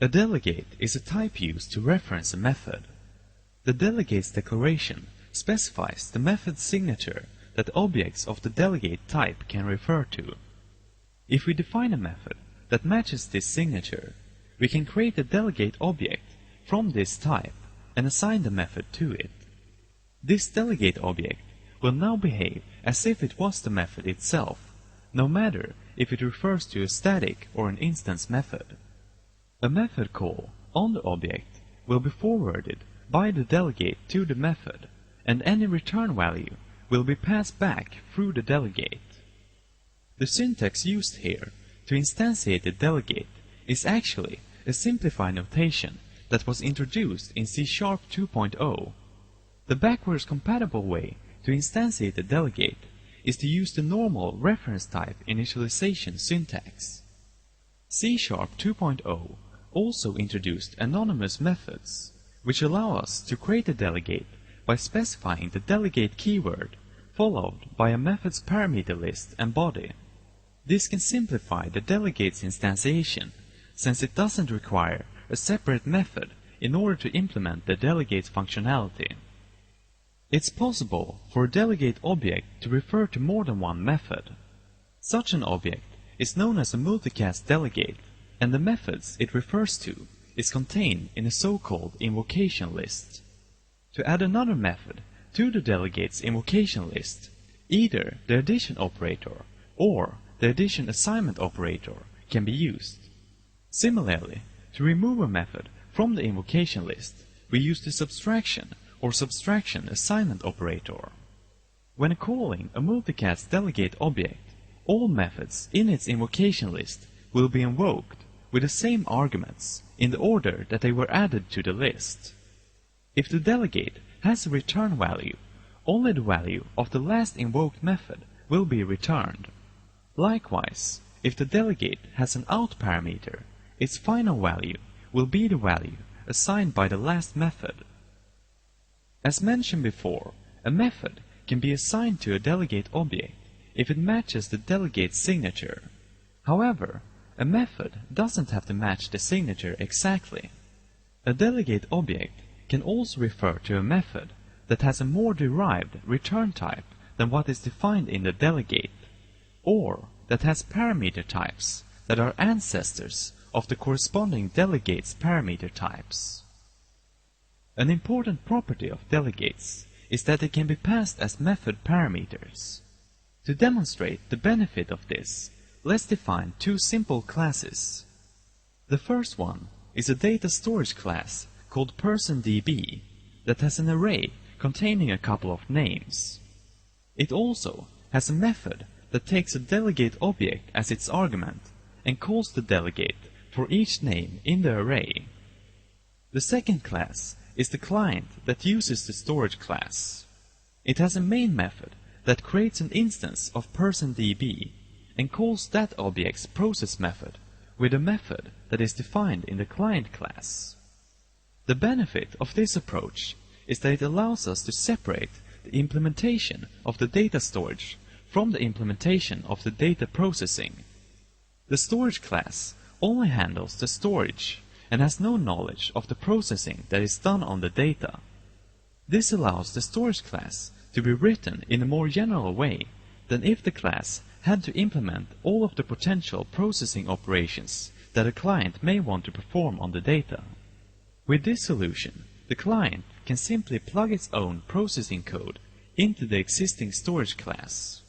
A delegate is a type used to reference a method. The delegate's declaration specifies the method's signature that objects of the delegate type can refer to. If we define a method that matches this signature, we can create a delegate object from this type and assign the method to it. This delegate object will now behave as if it was the method itself, no matter if it refers to a static or an instance method. A method call on the object will be forwarded by the delegate to the method, and any return value will be passed back through the delegate. The syntax used here to instantiate the delegate is actually a simplified notation that was introduced in C# 2.0. The backwards compatible way to instantiate the delegate is to use the normal reference type initialization syntax. C# 2.0 also introduced anonymous methods, which allow us to create a delegate by specifying the delegate keyword, followed by a method's parameter list and body. This can simplify the delegate's instantiation, since it doesn't require a separate method in order to implement the delegate's functionality. It's possible for a delegate object to refer to more than one method. Such an object is known as a multicast delegate, and the methods it refers to is contained in a so-called invocation list. To add another method to the delegate's invocation list, either the addition operator or the addition assignment operator can be used. Similarly, to remove a method from the invocation list, we use the subtraction or subtraction assignment operator. When calling a multicast delegate object, all methods in its invocation list will be invoked with the same arguments in the order that they were added to the list. If the delegate has a return value, only the value of the last invoked method will be returned. Likewise, if the delegate has an out parameter, its final value will be the value assigned by the last method. As mentioned before, a method can be assigned to a delegate object if it matches the delegate's signature. However, a method doesn't have to match the signature exactly. A delegate object can also refer to a method that has a more derived return type than what is defined in the delegate, or that has parameter types that are ancestors of the corresponding delegate's parameter types. An important property of delegates is that they can be passed as method parameters. To demonstrate the benefit of this, let's define two simple classes. The first one is a data storage class called PersonDB that has an array containing a couple of names. It also has a method that takes a delegate object as its argument and calls the delegate for each name in the array. The second class is the client that uses the storage class. It has a main method that creates an instance of PersonDB and calls that object's process method with a method that is defined in the client class. The benefit of this approach is that it allows us to separate the implementation of the data storage from the implementation of the data processing. The storage class only handles the storage and has no knowledge of the processing that is done on the data. This allows the storage class to be written in a more general way than if the class had to implement all of the potential processing operations that a client may want to perform on the data. With this solution, the client can simply plug its own processing code into the existing storage class.